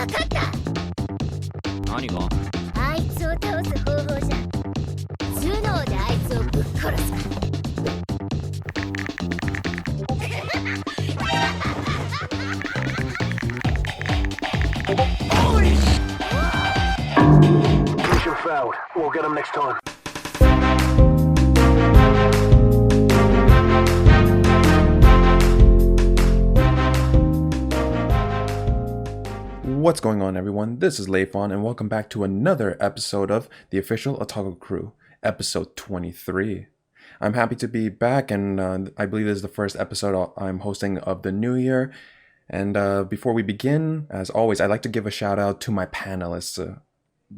何が？あいつを倒す方法じゃ。頭脳であいつをぶっ殺すか。Mission failed. We'll get him next time. What's going on, everyone? This is Leifon, and welcome back to another episode of the official Otaku Crew, episode 23. I'm happy to be back, and I believe this is the first episode I'm hosting of the new year. And before we begin, as always, I'd like to give a shout out to my panelists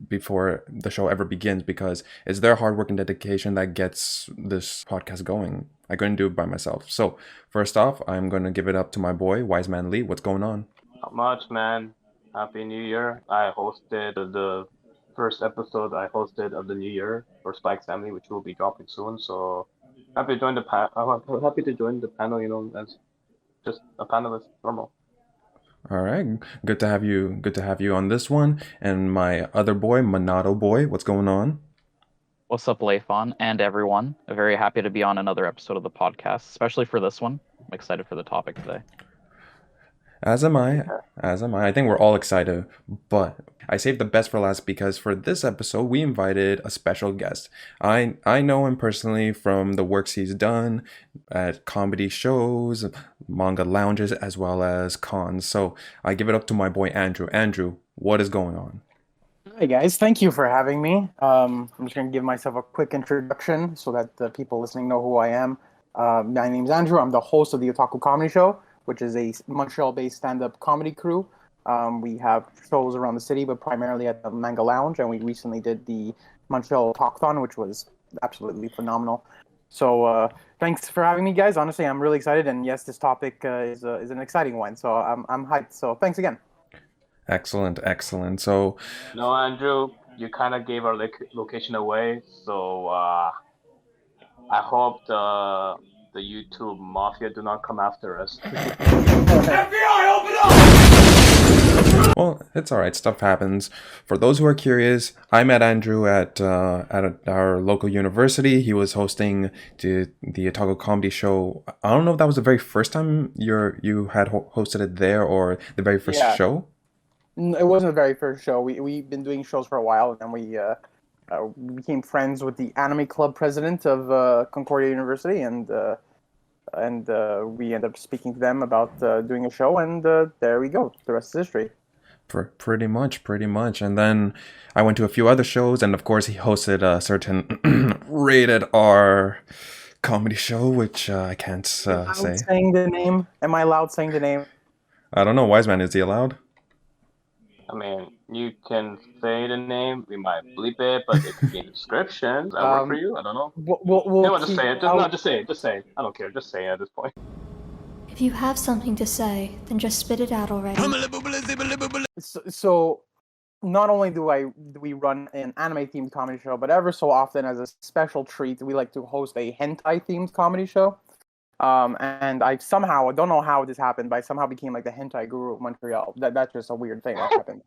before the show ever begins, because it's their hard work and dedication that gets this podcast going. I couldn't do it by myself. So first off, I'm going to give it up to my boy, Wise Man Lee. What's going on? Not much, man. Happy New Year. I hosted the first episode of the New Year for Spike's Family, which will be dropping soon. So happy to join the happy to join the panel, as just a panelist, normal. All right, good to have you. Good to have you on this one. And my other boy, Monado Boy, what's going on? What's up, Leifon and everyone? I'm very happy to be on another episode of the podcast, especially for this one. I'm excited for the topic today. As am I. I think we're all excited, but I saved the best for last because for this episode, we invited a special guest. I know him personally from the works he's done at comedy shows, manga lounges, as well as cons. So I give it up to my boy, Andrew. Andrew, what is going on? Hi guys, thank you for having me. I'm just going to give myself a quick introduction so that the people listening know who I am. My name's Andrew. I'm the host of the Otaku Comedy Show, which is a Montreal-based stand-up comedy crew. We have shows around the city, but primarily at the Manga Lounge, and we recently did the Montreal Talkathon, which was absolutely phenomenal. So thanks for having me, guys. Honestly, I'm really excited, and yes, this topic is an exciting one, so I'm hyped. So thanks again. Excellent. So, No, Andrew, you kind of gave our location away, so I hope the YouTube mafia do not come after us. FBI, open up! well, it's all right. Stuff happens. For those who are curious, I met Andrew at our local university. He was hosting the Otaku Comedy Show. I don't know if that was the very first time you had hosted it there or the very first show. It wasn't the very first show. We've been doing shows for a while, and then we became friends with the anime club president of Concordia University, and we ended up speaking to them about doing a show, and there we go. The rest is history. Pretty much. And then I went to a few other shows, and of course he hosted a certain rated R comedy show, which I can't say. Saying the name? Am I allowed saying the name? I don't know. Wise Man, is he allowed? I mean, you can say the name, we might bleep it, but it could be in the description. Does that work for you? I don't know. We'll Just say it. Just say it. I don't care. Just say it at this point. If you have something to say, then just spit it out already. So not only do we run an anime-themed comedy show, but ever so often, as a special treat, we like to host a hentai-themed comedy show. And I don't know how this happened, but I somehow became like the hentai guru of Montreal. That's just a weird thing that happened.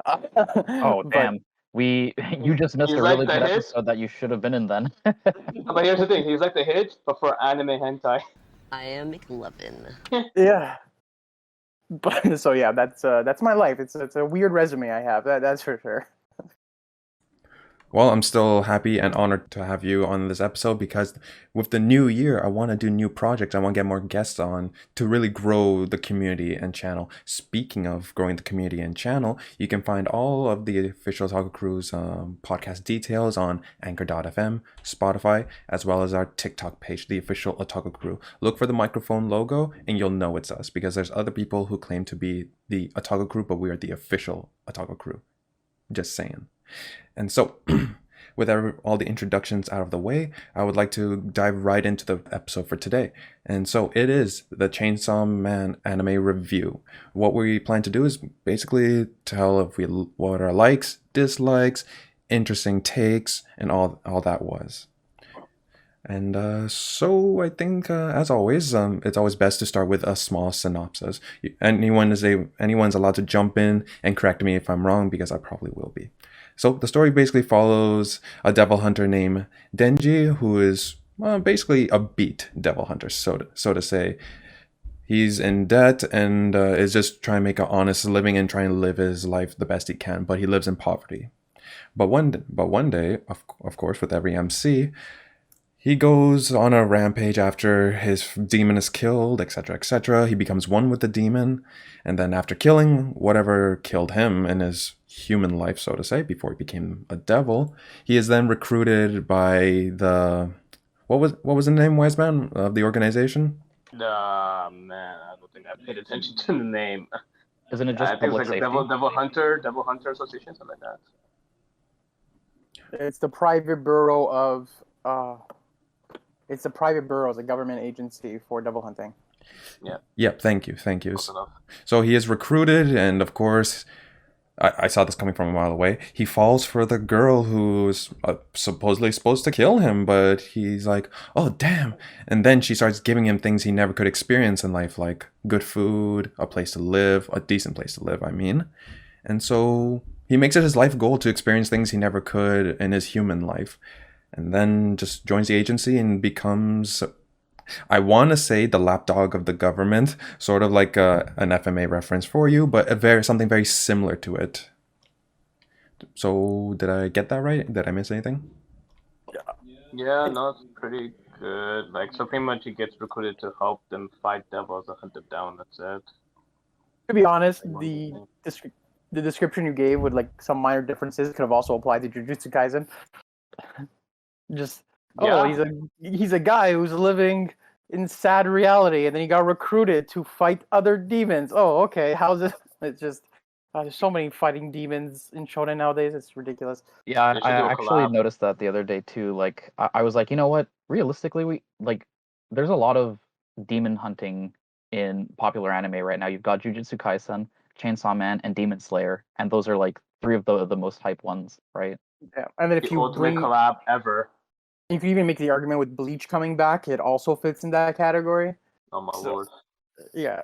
Oh, damn. You just missed He's a like really the good hit. episode that you should have been in then. But here's the thing, he's like the Hitch, but for anime hentai. I am McLovin. Yeah. But so yeah, that's my life. It's a weird resume I have. That's for sure. Well, I'm still happy and honored to have you on this episode because with the new year, I want to do new projects. I want to get more guests on to really grow the community and channel. Speaking of growing the community and channel, you can find all of the official Otaku Crew's podcast details on Anchor.fm, Spotify, as well as our TikTok page, the official Otaku Crew. Look for the microphone logo and you'll know it's us because there's other people who claim to be the Otaku Crew, but we are the official Otaku Crew. Just saying. And so, with all the introductions out of the way, I would like to dive right into the episode for today. And so it is the Chainsaw Man anime review. What we plan to do is basically tell what our likes, dislikes, interesting takes, and all that was. And so I think, as always, it's always best to start with a small synopsis. Anyone's allowed to jump in and correct me if I'm wrong, because I probably will be. So the story basically follows a devil hunter named Denji, who is basically a beat devil hunter, so to say. He's in debt and is just trying to make an honest living and trying to live his life the best he can, but he lives in poverty. But one day, of course, with every MC, he goes on a rampage after his demon is killed, etc., etc. He becomes one with the demon, and then after killing whatever killed him in his human life, so to say, before he became a devil, he is then recruited by the what was the name, wise man, of the organization? Man, I don't think I paid attention to the name. Isn't it I just think it's public like a safety? Devil Hunter Association, something like that. It's the private bureau of. It's the private bureau, it's a government agency for devil hunting. Yep, thank you. Close enough. So he is recruited, and of course, I saw this coming from a mile away. He falls for the girl who's supposedly supposed to kill him, but he's like, oh, damn. And then she starts giving him things he never could experience in life, like good food, a place to live, a decent place to live, I mean. And so he makes it his life goal to experience things he never could in his human life. And then just joins the agency and becomes, I want to say, the lapdog of the government, sort of like an FMA reference for you, but something very similar to it. So did I get that right? Did I miss anything? Yeah, no, it's pretty good. Like, so pretty much he gets recruited to help them fight devils and hunt them down. That's it. To be honest, the description you gave with like some minor differences could have also applied to Jujutsu Kaisen. Just he's a guy who's living in sad reality, and then he got recruited to fight other demons. Oh, okay. How's it? It's just there's so many fighting demons in shonen nowadays. It's ridiculous. Yeah, They should I do a actually collab. noticed that the other day too. Like, I was like, you know what? Realistically, there's a lot of demon hunting in popular anime right now. You've got Jujutsu Kaisen, Chainsaw Man, and Demon Slayer, and those are like three of the most hype ones, right? Yeah, and then if The you ultimate collab ever. you can even make the argument with Bleach coming back, it also fits in that category. Oh my lord. Yeah,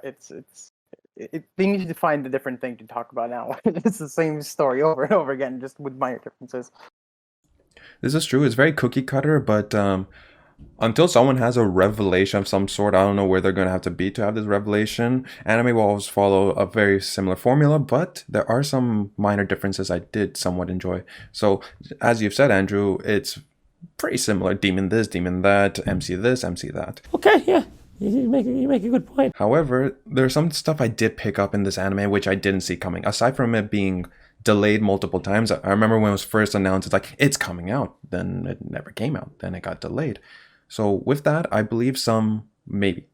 they need to find a different thing to talk about now. It's the same story over and over again, just with minor differences. This is true. It's very cookie cutter, but until someone has a revelation of some sort, I don't know where they're going to have to be to have this revelation. Anime will always follow a very similar formula, but there are some minor differences I did somewhat enjoy. So, as you've said, Andrew, it's pretty similar. Demon this, demon that, MC this, MC that. Okay, yeah. You make a good point. However, there's some stuff I did pick up in this anime which I didn't see coming. Aside from it being delayed multiple times, I remember when it was first announced, it's like, it's coming out. Then it never came out. Then it got delayed. So with that, I believe maybe,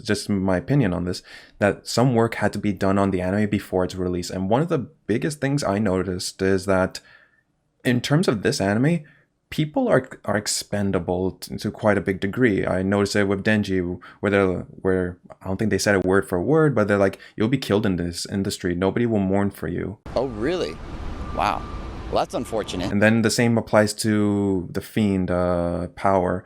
just my opinion on this, that some work had to be done on the anime before its release. And one of the biggest things I noticed is that in terms of this anime, people are expendable to quite a big degree. I noticed it with Denji, where I don't think they said it word for word, but they're like, you'll be killed in this industry. Nobody will mourn for you. Oh, really? Wow. Well, that's unfortunate. And then the same applies to the Fiend, Power,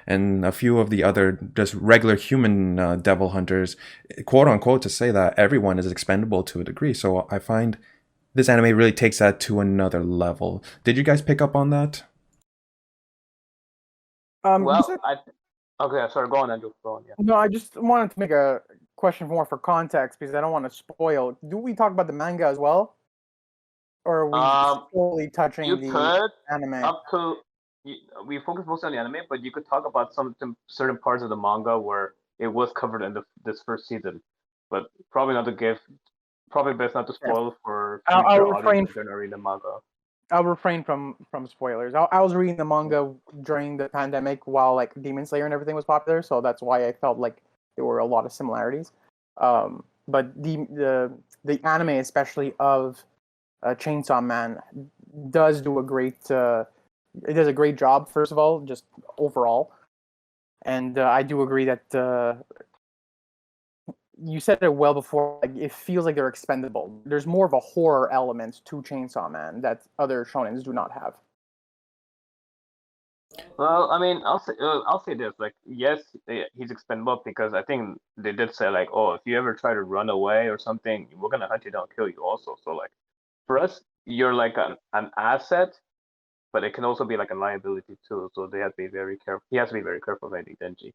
and a few of the other just regular human devil hunters, quote unquote, to say that everyone is expendable to a degree. So I find this anime really takes that to another level. Did you guys pick up on that? Okay, sorry, go on, Andrew. Go on, yeah. No, I just wanted to make a question more for context because I don't want to spoil. Do we talk about the manga as well? Or are we solely touching the anime? We focus mostly on the anime, but you could talk about certain parts of the manga where it was covered in this first season. But probably best not to spoil for future audiences that are reading the manga. I'll refrain from spoilers. I was reading the manga during the pandemic while like Demon Slayer and everything was popular, so that's why I felt like there were a lot of similarities. But the anime, especially of Chainsaw Man, does do a great job. First of all, just overall, and I do agree that you said it well before. Like, it feels like they're expendable. There's more of a horror element to Chainsaw Man that other shonens do not have. Well, I mean, I'll say this. Like, yes, he's expendable because I think they did say like, oh, if you ever try to run away or something, we're gonna hunt you down, kill you also. So like, for us, you're like an asset, but it can also be like a liability too. So they have to be very careful. He has to be very careful, I think, Denji.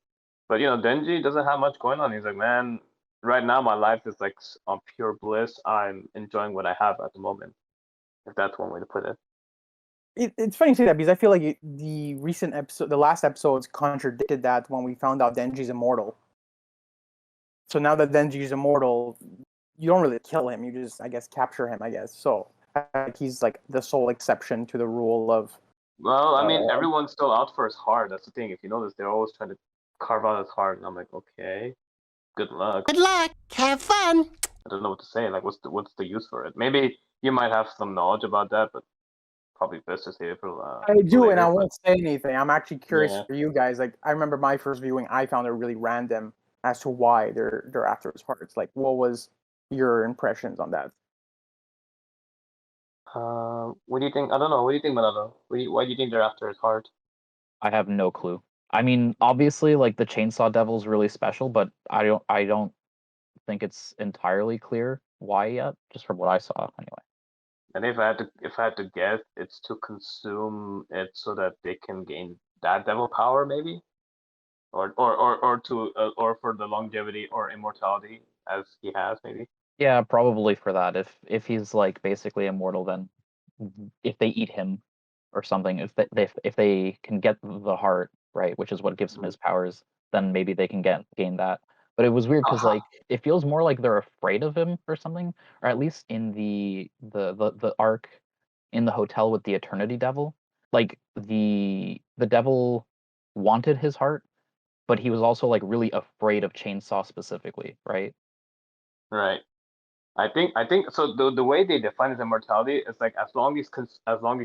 But Denji doesn't have much going on. He's like, man, right now my life is like on pure bliss. I'm enjoying what I have at the moment, if that's one way to put it. It's funny you say that because I feel like the recent episode, the last episodes contradicted that when we found out Denji's immortal. So now that Denji's immortal, you don't really kill him. You just, I guess, capture him. I guess so. He's like the sole exception to the rule of. Well, I mean, everyone's still out for his heart. That's the thing. If you notice, they're always trying to carve out his heart, and I'm like, okay, good luck. Good luck. Have fun. I don't know what to say. Like, what's the use for it? Maybe you might have some knowledge about that, but probably best to say it for. I do, later, and I won't say anything. I'm actually curious Yeah. for you guys. Like, I remember my first viewing, I found it really random as to why they're after his hearts. Like, what was your impressions on that? What do you think? I don't know. What do you think, Manalo? Why do you think they're after his heart? I have no clue. I mean, obviously, like the Chainsaw Devil's really special, but I don't think it's entirely clear why yet. Just from what I saw, anyway. And if I had to guess, it's to consume it so that they can gain that devil power, maybe, or for the longevity or immortality as he has, maybe. Yeah, probably for that. If he's like basically immortal, then if they eat him or something, if they can get the heart, right, which is what gives him his powers, then maybe they can gain that. But it was weird because like it feels more like they're afraid of him or something, or at least in the arc in the hotel with the Eternity Devil, like the devil wanted his heart, but he was also like really afraid of Chainsaw specifically, right? Right. I think so. The way they define his immortality is like as long as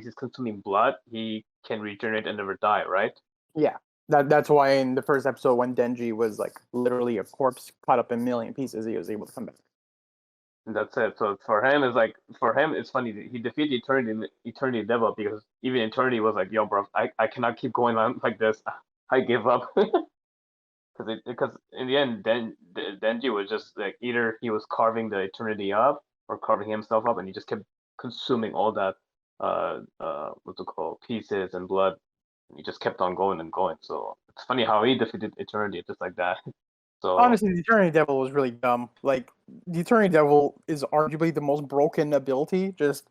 he's consuming blood, he can regenerate and never die, right? Yeah, that's why in the first episode when Denji was like literally a corpse cut up in a million pieces, he was able to come back. And that's it. So for him, it's funny that he defeated Eternity Devil because even Eternity was like, yo, bro, I cannot keep going on like this. I give up. Because in the end, Denji was just like either he was carving the eternity up or carving himself up, and he just kept consuming all that what's it called, pieces and blood. And he just kept on going and going. So it's funny how he defeated eternity just like that. So honestly, the Eternity Devil was really dumb. Like the Eternity Devil is arguably the most broken ability, just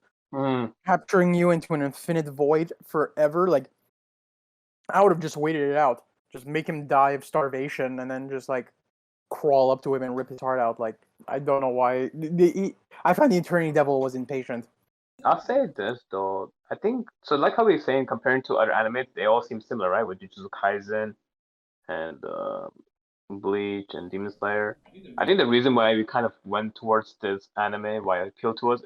capturing you into an infinite void forever. Like I would have just waited it out. Just make him die of starvation and then just like crawl up to him and rip his heart out. Like I don't know why. I find the Eternity Devil was impatient. I'll say this though. I think so. Like how we were saying, comparing to other animes, they all seem similar, right? With Jujutsu Kaisen and Bleach and Demon Slayer. I think the reason why we kind of went towards this anime, why it appealed to us,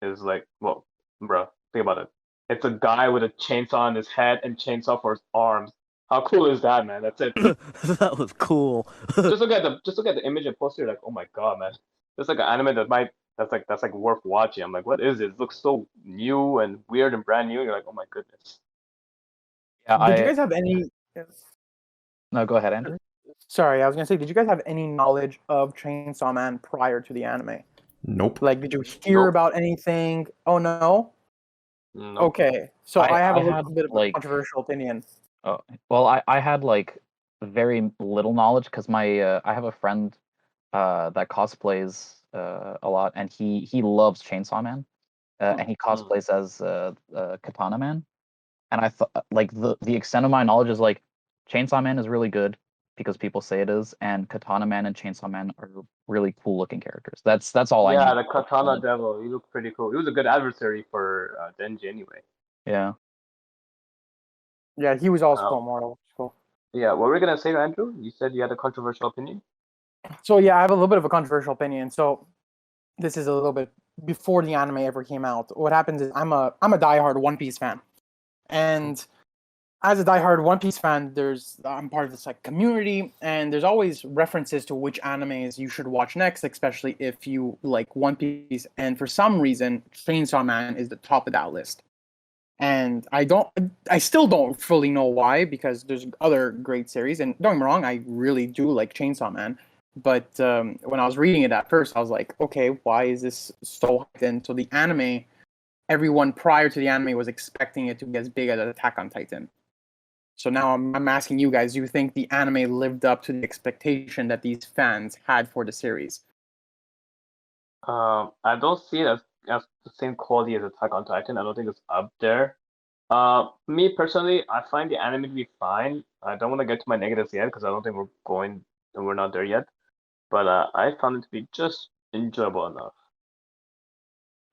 is like, well, bro, think about it. It's a guy with a chainsaw on his head and chainsaw for his arms. How cool is that, man? That's it. That was cool. Just look at the image and poster. Like, oh my god, man! It's like an anime that's like worth watching. I'm like, what is it? It looks so new and weird and brand new. You're like, oh my goodness. Yeah, Did you guys have any? No, go ahead, Andrew. Sorry, I was gonna say, did you guys have any knowledge of Chainsaw Man prior to the anime? Nope. Like, did you hear about anything? Oh no. Nope. Okay, so I have a little had, bit of a controversial opinion. Oh, well, I had like very little knowledge because my I have a friend that cosplays a lot, and he loves Chainsaw Man, and he cosplays as Katana Man, and I thought like the extent of my knowledge is like Chainsaw Man is really good because people say it is, and Katana Man and Chainsaw Man are really cool looking characters. That's all I know. Yeah, the Katana Devil, he looked pretty cool. He was a good adversary for Denji anyway. Yeah. Yeah, he was also immortal. Cool. Yeah, what were you gonna say, Andrew? You said you had a controversial opinion. So yeah, I have a little bit of a controversial opinion. So this is a little bit before the anime ever came out. What happens is I'm a diehard One Piece fan, and as a diehard One Piece fan, I'm part of this like community, and there's always references to which animes you should watch next, especially if you like One Piece. And for some reason, Chainsaw Man is the top of that list. and I still don't fully know why, because there's other great series, and don't get me wrong, I really do like Chainsaw Man. But when I was reading it at first, I was like, okay, why is this so hyped? And so the anime, everyone prior to the anime was expecting it to be as big as Attack on Titan. So now I'm asking you guys, do you think the anime lived up to the expectation that these fans had for the series? I don't see it as the same quality as Attack on Titan. I don't think it's up there. Me personally, I find the anime to be fine. I don't want to get to my negatives yet because I don't think we're not there yet. But I found it to be just enjoyable enough.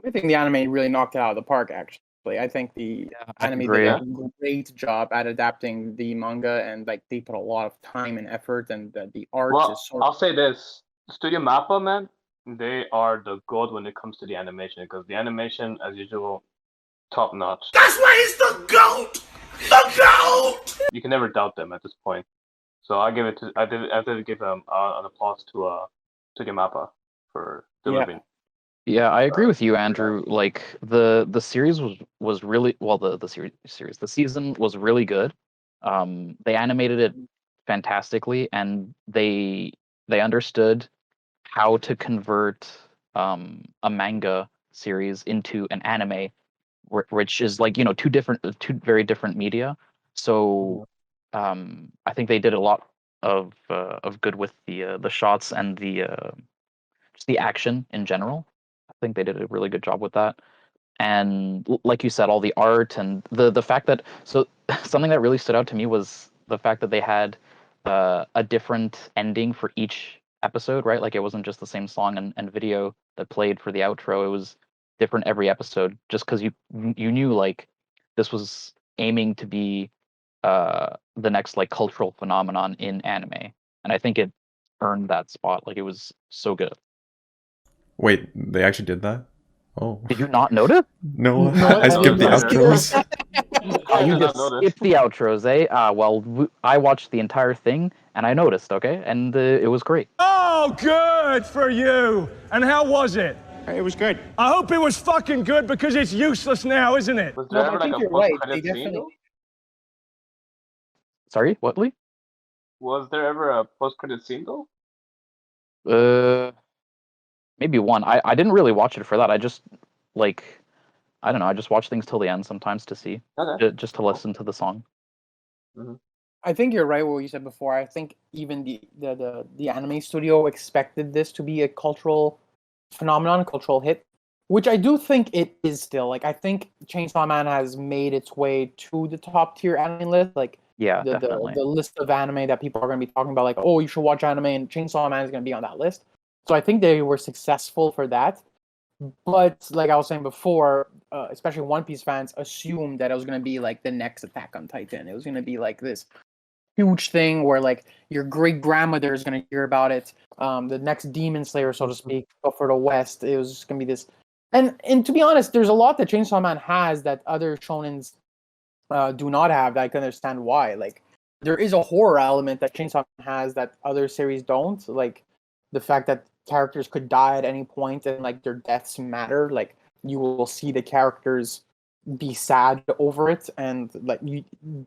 I think the anime really knocked it out of the park, actually. I think the anime did a great job at adapting the manga, and like they put a lot of time and effort, and the art is so. I'll say this: Studio Mappa, man, they are the gold when it comes to the animation, because the animation, as usual, top notch. That's why he's the GOAT! The GOAT! You can never doubt them at this point. So I did give an applause to Studio Mappa for delivering. Yeah, I agree with you, Andrew. Like the series was really well. The season was really good. They animated it fantastically, and they understood how to convert a manga series into an anime, which is like two very different media. So I think they did a lot of good with the shots and just the action in general. I think they did a really good job with that. And like you said, all the art and the fact that something that really stood out to me was the fact that they had a different ending for each episode, right? Like it wasn't just the same song and video that played for the outro. It was different every episode, just because you knew like this was aiming to be the next like cultural phenomenon in anime, and I think it earned that spot. Like it was so good. Wait, they actually did that? Oh. Did you not notice? No, I skipped the outros. You just skipped the outros, eh? Well, I watched the entire thing, and I noticed, okay? And it was great. Oh, good for you! And how was it? It was good. I hope it was fucking good, because it's useless now, isn't it? Was there ever like a post-credit scene, though? Sorry, what, Lee? Was there ever a post-credit scene, though? Maybe one. I didn't really watch it for that. I just I don't know. I just watch things till the end sometimes to see, just to listen to the song. Mm-hmm. I think you're right. What you said before. I think even the anime studio expected this to be a cultural phenomenon, cultural hit, which I do think it is still. Like I think Chainsaw Man has made its way to the top tier anime list. Like the list of anime that people are going to be talking about. Like, oh, you should watch anime, and Chainsaw Man is going to be on that list. So I think they were successful for that. But like I was saying before, especially One Piece fans assumed that it was going to be like the next Attack on Titan. It was going to be like this huge thing where like your great grandmother is going to hear about it. The next Demon Slayer, so to speak, but for the West, it was going to be this. And to be honest, there's a lot that Chainsaw Man has that other shonens do not have. That I can understand why. Like there is a horror element that Chainsaw Man has that other series don't. Like the fact that characters could die at any point and like their deaths matter. Like you will see the characters be sad over it, and like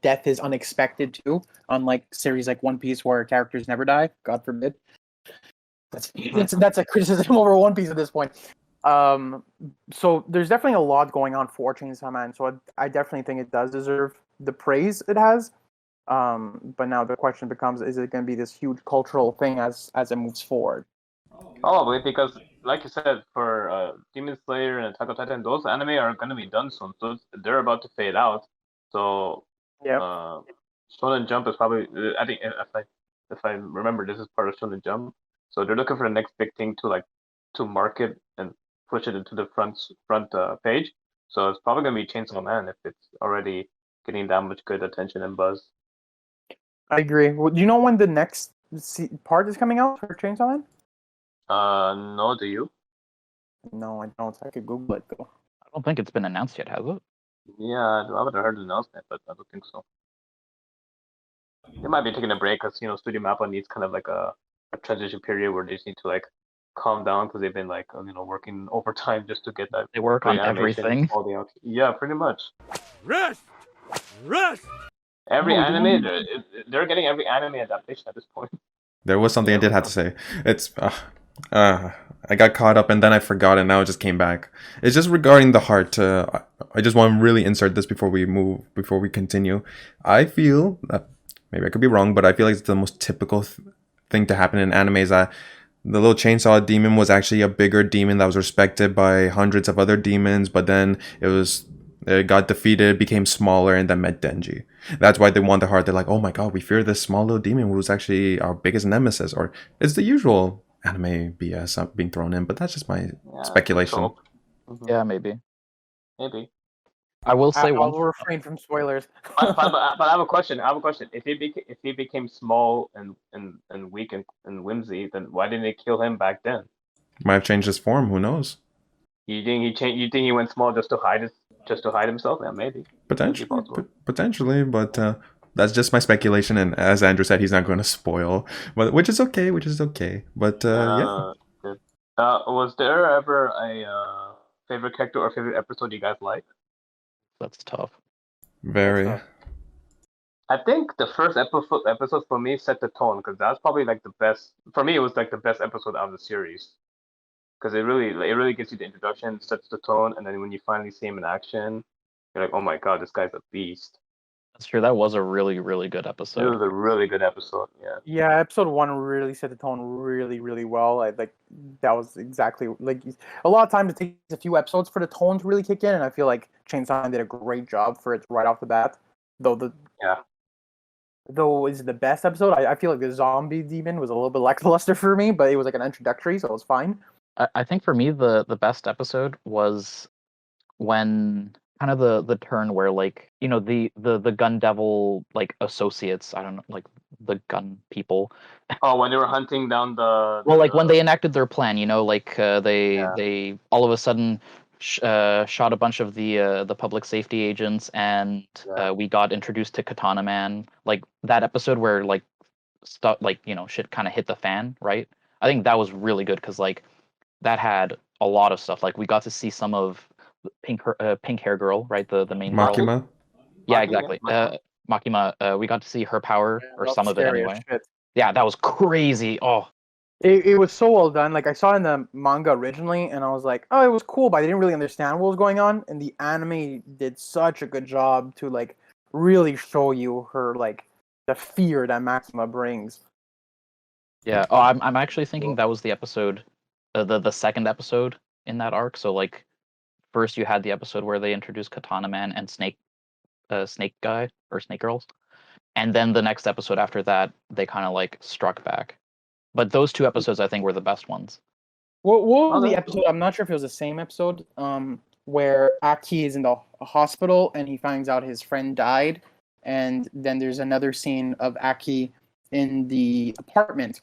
death is unexpected too, unlike series like One Piece where characters never die, God forbid. That's a criticism over One Piece at this point. So there's definitely a lot going on for Chainsaw Man, so I definitely think it does deserve the praise it has. But now the question becomes, is it going to be this huge cultural thing as it moves forward? Probably, because like you said, for Demon Slayer and Attack on Titan, those anime are going to be done soon, so they're about to fade out. So Shonen Jump is probably, I think if I remember, this is part of Shonen Jump. So they're looking for the next big thing to market and push it into the front page. So it's probably going to be Chainsaw Man if it's already getting that much good attention and buzz. I agree. Well, do you know when the next part is coming out for Chainsaw Man? No, do you? No, I don't. I could Google it though. I don't think it's been announced yet, has it? Yeah, I haven't heard the announcement, but I don't think so. They might be taking a break because Studio Mappa needs kind of like a transition period where they just need to like calm down because they've been like working overtime just to get that. They work on everything. Yeah, pretty much. Rest! Rest! Every Oh, anime, damn. they're getting every anime adaptation at this point. There was something I did have to say. It's I got caught up and then I forgot and now it just came back. It's just regarding the heart. I just want to really insert this before we continue. I feel that maybe I could be wrong, but I feel like it's the most typical thing to happen in anime is that the little chainsaw demon was actually a bigger demon that was respected by hundreds of other demons, but then it got defeated, became smaller, and then met Denji. That's why they want the heart. They're like, oh my god, we fear this small little demon who was actually our biggest nemesis. Or it's the usual anime BS being thrown in, but that's just my speculation. Yeah, maybe. Maybe. I will say I'll one. refrain from spoilers. But I have a question. If he became small and weak and whimsy, then why didn't they kill him back then? Might have changed his form. Who knows? You think he changed? You think he went small just to hide himself? Yeah, maybe. Potentially, but that's just my speculation. And as Andrew said, he's not going to spoil, but which is okay. But yeah. Good. Was there ever a favorite character or favorite episode you guys like? That's tough. Very. I think the first episode for me set the tone because that's probably like the best. For me, it was like the best episode out of the series because it really gives you the introduction, sets the tone, and then when you finally see him in action, you're like, oh my god, this guy's a beast. That's true. That was a really, really good episode. It was a really good episode. Yeah. Yeah, episode 1 really set the tone really, really well. That was exactly like a lot of times it takes a few episodes for the tone to really kick in, and I feel like Chainsaw Man did a great job for it right off the bat. Though is the best episode. I feel like the zombie demon was a little bit lackluster for me, but it was like an introductory, so it was fine. I think for me the best episode was when kind of the turn where like the gun devil like associates, I don't know, like the gun people. Oh, when they were hunting down the when they enacted their plan, they all of a sudden shot a bunch of the public safety agents, and we got introduced to Katana Man. Like that episode where like stuff shit kind of hit the fan, right? I think that was really good because like that had a lot of stuff. Like we got to see some of pink hair girl, right? The main Makima. girl. Yeah, exactly. Makima. We got to see her power, or some of it anyway. Yeah, that was crazy. Oh, it was so well done. Like I saw it in the manga originally, and I was like, oh, it was cool, but I didn't really understand what was going on. And the anime did such a good job to like really show you her like the fear that Makima brings. Yeah. Oh, I'm actually thinking that was the episode, the second episode in that arc. So like, first you had the episode where they introduced Katana Man and Snake Guy or Snake Girls, and then the next episode after that they kind of like struck back. But those two episodes I think were the best ones. What was the episode? I'm not sure if it was the same episode. Where Aki is in the hospital and he finds out his friend died, and then there's another scene of Aki in the apartment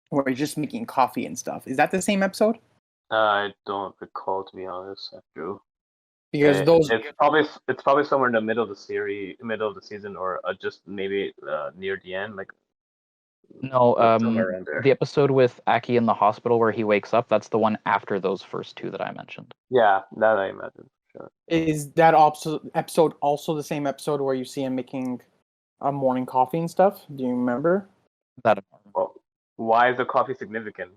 where he's just making coffee and stuff. Is that the same episode? I don't recall, to be honest, Andrew. Because it's probably somewhere in the middle of the season, or just maybe near the end, like. No, the episode with Aki in the hospital where he wakes up, that's the one after those first two that I mentioned. Yeah, that I imagine. Sure. Is that episode also the same episode where you see him making a morning coffee and stuff? Do you remember? Well, why is the coffee significant?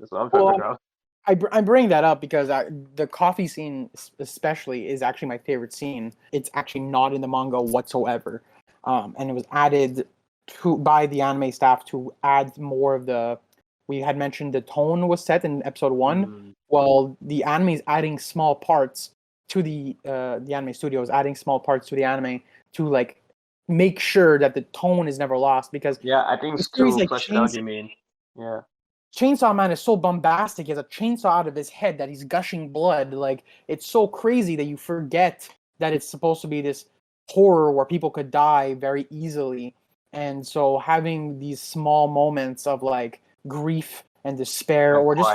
That's what I'm trying to figure out. I bring that up because the coffee scene especially is actually my favorite scene. It's actually not in the manga whatsoever. And it was added by the anime staff to add more of the. We had mentioned the tone was set in episode 1. Well, the anime is adding small parts to the anime studio is adding small parts to the anime to like make sure that the tone is never lost. Because I think it's too fleshed out. You mean? Yeah. Chainsaw Man is so bombastic. He has a chainsaw out of his head that he's gushing blood. Like it's so crazy that you forget that it's supposed to be this horror where people could die very easily. And so having these small moments of like grief and despair, or just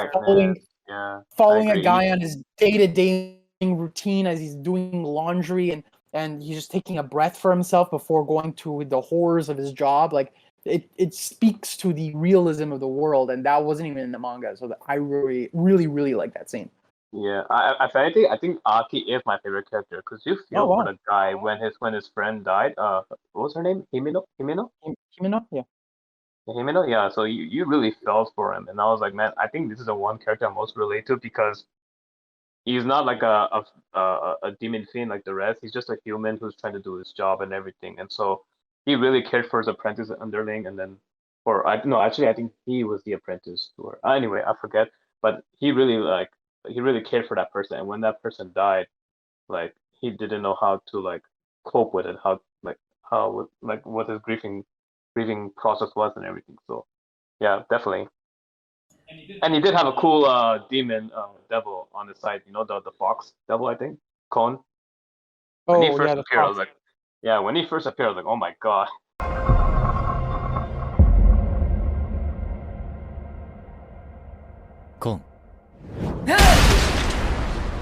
following a guy on his day-to-day routine as he's doing laundry and he's just taking a breath for himself before going to the horrors of his job. Like it speaks to the realism of the world, and that wasn't even in the manga. So I really, really, really like that scene. Yeah, I think Aki is my favorite character because you Oh feel for wow. the guy when his friend died. What was her name? Himino? Himeno? Yeah. Himeno? Yeah. So you really felt for him, and I was like, man, I think this is the one character I most relate to because he's not like a demon fiend like the rest. He's just a human who's trying to do his job and everything. And so he really cared for his apprentice and underling, and then for I no actually I think he was the apprentice to her. Anyway, I forget, but he really cared for that person. And when that person died, like he didn't know how to like cope with it, how like what his grieving process was and everything. So yeah, definitely. And he did have a cool demon devil on his side, you know, the fox devil, I think. Cone. When he Oh first yeah, the appeared, I was fox. like, yeah, when he first appeared, I was like, oh my god. Cool.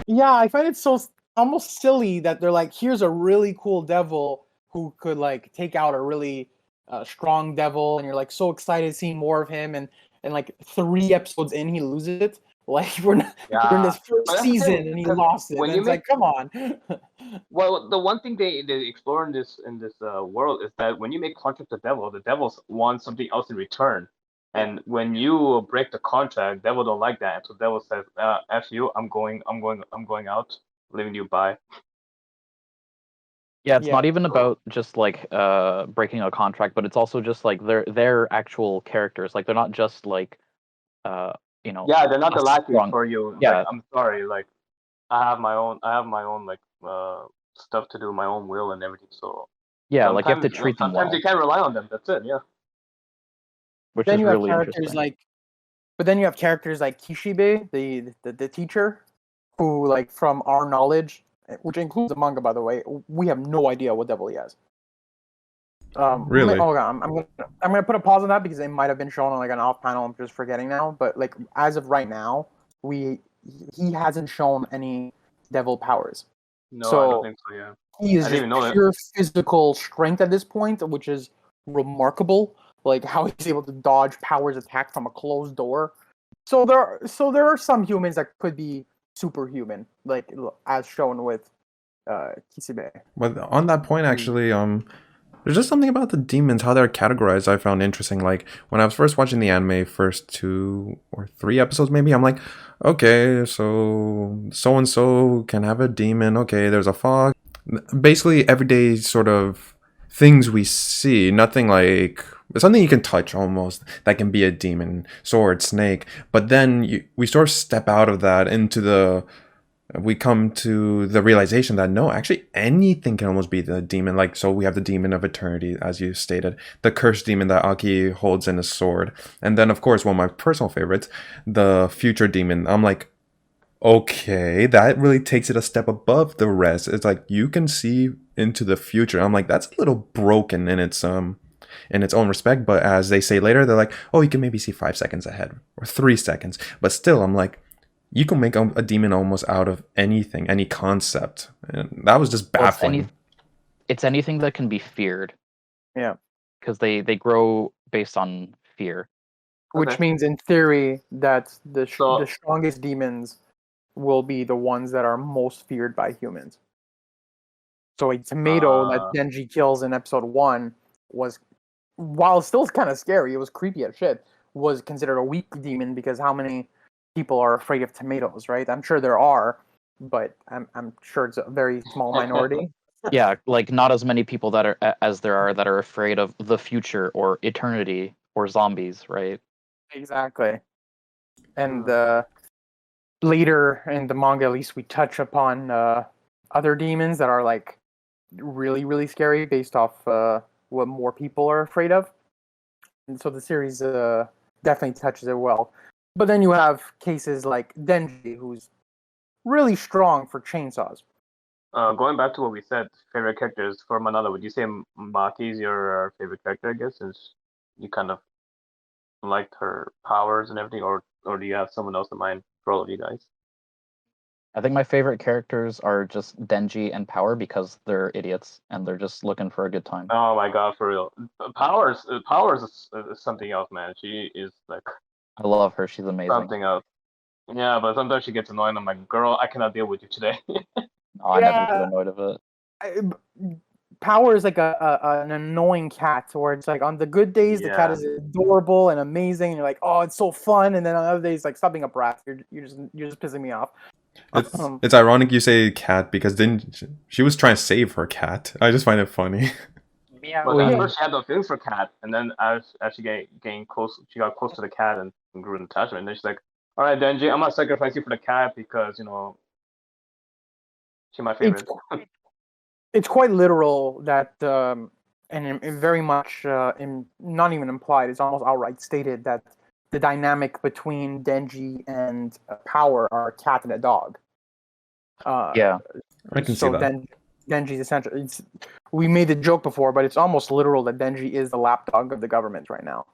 Yeah, I find it so almost silly that they're like, here's a really cool devil who could like take out a really strong devil, and you're like so excited to see more of him, and like 3 episodes in, he loses it. Like we're in Yeah. this first But that's the season thing, and he because lost it, when and you it's make like, come on. well, the one thing they explore in this world is that when you make contract with the devils want something else in return. And when you break the contract, devil don't like that. And so devil says, F you, I'm going out, leaving you by. Yeah, it's Yeah. not even about just like breaking a contract, but it's also just like they're actual characters. Like they're not just like uh you know Yeah, they're not a the lackeys strong. for you. Like, Yeah, I'm sorry, like I have my own like stuff to do, my own will and everything. So yeah, like you have to treat them sometimes you well, can't rely on them. That's it. Yeah. which Then is you have really characters interesting. like, but then you have characters like Kishibe, the teacher, who like from our knowledge, which includes the manga by the way, we have no idea what devil he has. Really? Oh god, I'm gonna put a pause on that because it might have been shown on like an off panel. I'm just forgetting now. But like as of right now, we he hasn't shown any devil powers. No, I don't So think so. Yeah. he I is didn't just even know that. pure physical strength at this point, which is remarkable. Like how he's able to dodge powers attack from a closed door. So there are some humans that could be superhuman, like as shown with Kishibe. But on that point, Hmm. actually, there's just something about the demons, how they're categorized, I found interesting. Like when I was first watching the anime, first 2 or 3 episodes, maybe, I'm like, okay, so and so can have a demon. Okay, there's a fog. Basically, everyday sort of things we see. Nothing like something you can touch almost that can be a demon, sword, snake. But then we sort of step out of that into we come to the realization that no, actually anything can almost be the demon. Like, so we have the demon of eternity, as you stated, the cursed demon that Aki holds in his sword. And then, of course, one of my personal favorites, the future demon. I'm like, okay, that really takes it a step above the rest. It's like you can see into the future. I'm like, that's a little broken in its own respect. But as they say later, they're like, oh, you can maybe see 5 seconds ahead or 3 seconds. But still, I'm like, you can make a demon almost out of anything, any concept. And that was just Well, baffling. it's anything that can be feared Yeah. because they grow based on fear. Which Okay. means, in theory, that the So strongest demons will be the ones that are most feared by humans. So a tomato that uh Denji kills in episode 1 was, while still kind of scary, it was creepy as shit, was considered a weak demon because how many people are afraid of tomatoes, right? I'm sure there are, but I'm sure it's a very small minority. Yeah, like not as many people that are as there are that are afraid of the future or eternity or zombies, right? Exactly. And hmm. later in the manga, at least, we touch upon other demons that are like really, really scary based off what more people are afraid of. And so the series definitely touches it well. But then you have cases like Denji, who's really strong for chainsaws. Going back to what we said, favorite characters for Manada, would you say Maki's your favorite character, I guess, since you kind of liked her powers and everything, or do you have someone else in mind for all of you guys? I think my favorite characters are just Denji and Power because they're idiots and they're just looking for a good time. Oh my god, for real. Powers is something else, man. She is like I love her. She's amazing. something else. Yeah, but sometimes she gets annoying. I'm like, girl, I cannot deal with you today. I never get annoyed of it. Power is like an annoying cat, where it's like on the good days the cat is adorable and amazing, and you're like, oh, it's so fun, and then on other days like stop being a brat. You're just pissing me off. It's ironic you say cat because then she was trying to save her cat. I just find it funny. Yeah, but at first she had no feelings for cat, and then as she getting close, she got close to the cat and grew an attachment. And then she's like, "All right, Denji, I'm gonna sacrifice you for the cat because she's my favorite." It's quite literal that, and very much not even implied. It's almost outright stated that the dynamic between Denji and Power are a cat and a dog. Yeah, I can see that. Denji's essentially. We made the joke before, but it's almost literal that Denji is the lapdog of the government right now,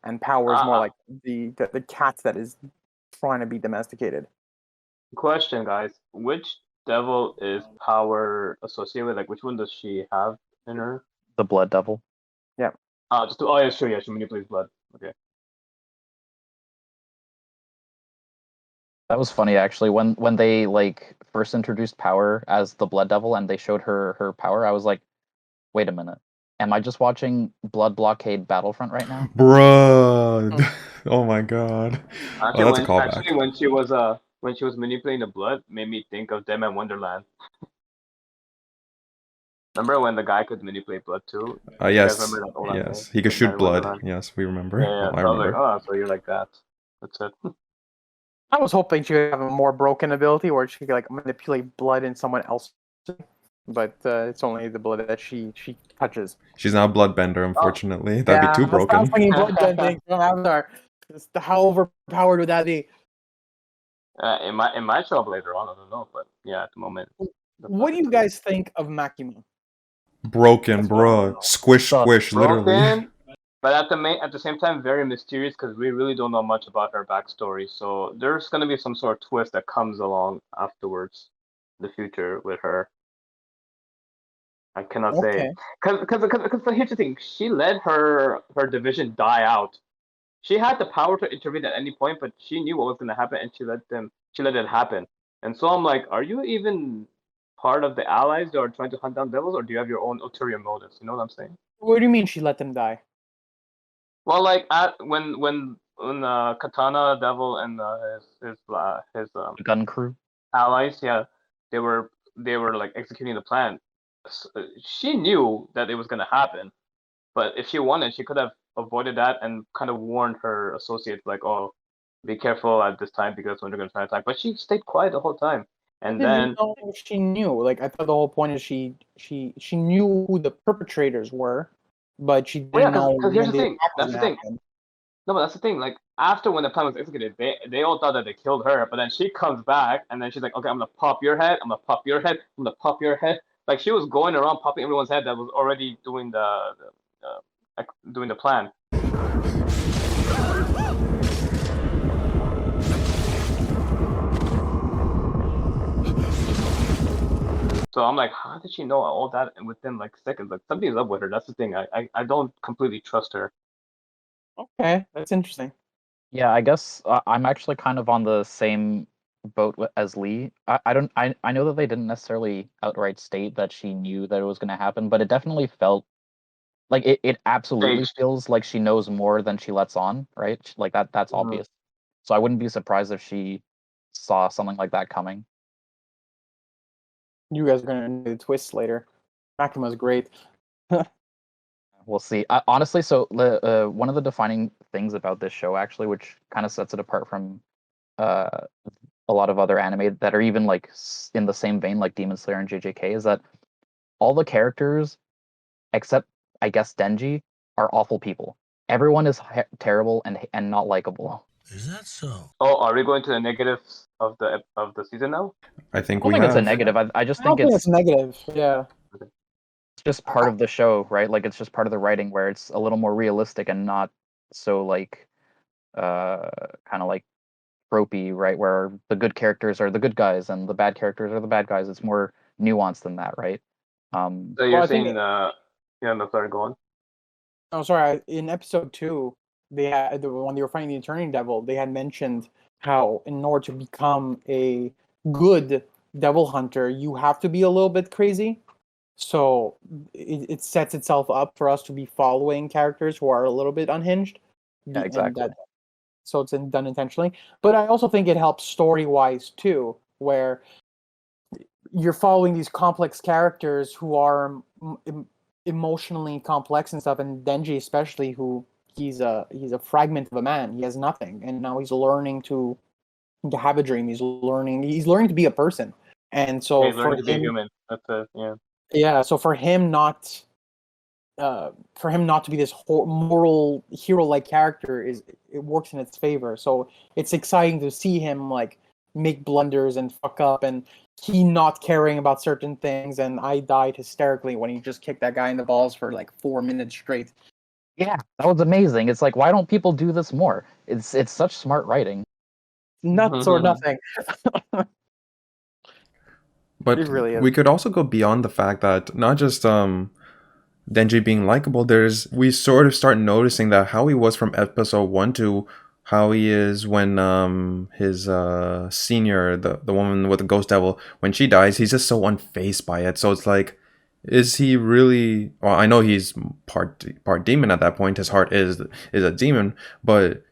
and Power is more like the cat that is trying to be domesticated. Question, guys: which devil is Power associated with? Like, which one does she have in her? The Blood Devil. Yeah. Yeah, sure. Yeah, she manipulates blood. Okay. That was funny actually. When they like first introduced Power as the Blood Devil and they showed her power, I was like, wait a minute. Am I just watching Blood Blockade Battlefront right now? Bruh. Oh my god. Actually, That's a callback. Actually, when she was manipulating the blood, made me think of Dead Man Wonderland. Remember when the guy could manipulate blood too? Yes. Yes. He could shoot blood. Yes, we remember. Yeah, I so I was remember. like, oh, so you're like that. That's it. I was hoping she would have a more broken ability where she could like manipulate blood in someone else, but it's only the blood that she touches. She's not a bloodbender, unfortunately. That'd be too broken. I was thinking bloodbending. How overpowered would that be? It might show up later on. I don't know, but yeah, at the moment. What do you guys think of Makima? Broken, bro. Squish, literally. But at the same time, very mysterious because we really don't know much about her backstory. So there's gonna be some sort of twist that comes along afterwards, the future with her. I cannot say because here's the thing: she let her division die out. She had the power to intervene at any point, but she knew what was gonna happen, and she let it happen. And so I'm like, are you even part of the allies that are trying to hunt down devils, or do you have your own ulterior motives? You know what I'm saying? What do you mean she let them die? Well, like when Katana Devil and his gun crew allies, yeah, they were like executing the plan. She knew that it was gonna happen, but if she wanted, she could have avoided that and kind of warned her associates, like, "Oh, be careful at this time because when they're gonna try to attack." But she stayed quiet the whole time, and then she knew. Like I thought the whole point is she knew who the perpetrators were. But she didn't know. Because here's the thing. That's the thing. No, but that's the thing. Like after when the plan was executed, they all thought that they killed her. But then she comes back, and then she's like, "Okay, I'm gonna pop your head. I'm gonna pop your head. I'm gonna pop your head." Like she was going around popping everyone's head that was already doing the plan. So I'm like, how did she know all that within like seconds? Like something's up with her. That's the thing. I don't completely trust her. Okay, that's interesting. Yeah, I guess I'm actually kind of on the same boat as Lee. I know that they didn't necessarily outright state that she knew that it was going to happen, but it definitely felt like it absolutely feels like she knows more than she lets on, right? Like that's obvious. So I wouldn't be surprised if she saw something like that coming. You guys are going to do the twists later. Makima's great. We'll see. Honestly, so one of the defining things about this show, actually, which kind of sets it apart from a lot of other anime that are even like in the same vein, like Demon Slayer and JJK, is that all the characters, except I guess Denji, are awful people. Everyone is terrible and not likable. Is that so? Oh, are we going to the negatives of the season now? I think I don't think it's a negative. I just think it's negative. Yeah. It's just part of the show, right? Like it's just part of the writing where it's a little more realistic and not so like kind of like tropey, right? Where the good characters are the good guys and the bad characters are the bad guys. It's more nuanced than that, right? So you're saying yeah, no, sorry, go on. Oh, sorry. In episode 2, they had when they were fighting the Attorney Devil, they had mentioned how in order to become a good devil hunter, you have to be a little bit crazy. So it sets itself up for us to be following characters who are a little bit unhinged. Yeah, exactly. And that, so it's done intentionally. But I also think it helps story-wise too, where you're following these complex characters who are emotionally complex and stuff, and Denji especially, who he's a fragment of a man. He has nothing, and now he's learning to have a dream. He's learning to be a person, and so He's learning to be a him, human. That's it. Yeah. yeah. So for him not to be this moral hero-like character it works in its favor. So it's exciting to see him like make blunders and fuck up, and he not caring about certain things. And I died hysterically when he just kicked that guy in the balls for like 4 minutes straight. Yeah, that was amazing. It's like, why don't people do this more? It's such smart writing. Nuts or nothing. But It really is. we could also go beyond the fact that not just Denji being likable, we sort of start noticing that how he was from episode 1 to how he is when his senior, the woman with the ghost devil, when she dies, he's just so unfazed by it. So it's like, is he really, well, I know he's part demon at that point, his heart is a demon, but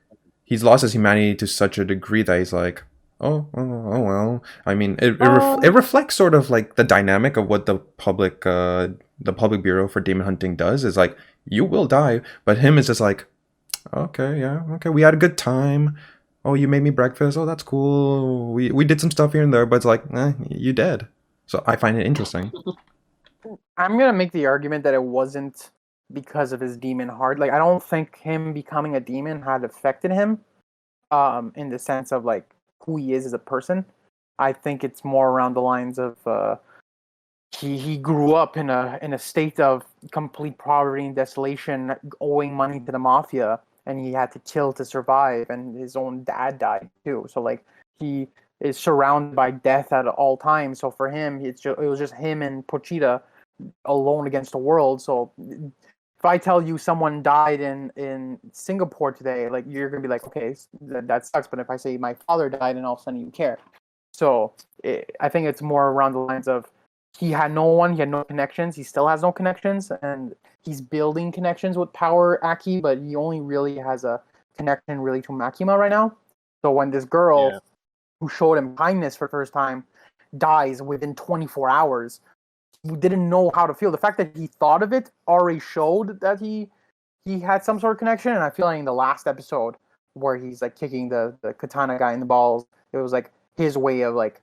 he's lost his humanity to such a degree that he's like, oh well. I mean, it reflects sort of like the dynamic of what the public Bureau for Demon Hunting does. Is like, you will die, but him is just like, okay, yeah, okay, we had a good time. Oh, you made me breakfast. Oh, that's cool. We did some stuff here and there, but it's like, you dead. So I find it interesting. I'm gonna make the argument that it wasn't because of his demon heart. Like, I don't think him becoming a demon had affected him, in the sense of like who he is as a person. I think it's more around the lines of he grew up in a state of complete poverty and desolation, owing money to the mafia, and he had to kill to survive. And his own dad died too, so like he is surrounded by death at all times. So for him, it was just him and Pochita alone against the world. So if I tell you someone died in Singapore today, like, you're gonna be like, okay, that sucks. But if I say my father died, and all of a sudden you care. So I think it's more around the lines of he had no one, he had no connections, he still has no connections, and he's building connections with Power Aki, but he only really has a connection really to Makima right now. So when this girl who showed him kindness for the first time dies within 24 hours, he didn't know how to feel. The fact that he thought of it already showed that he had some sort of connection. And I feel like in the last episode where he's like kicking the katana guy in the balls, it was like his way of like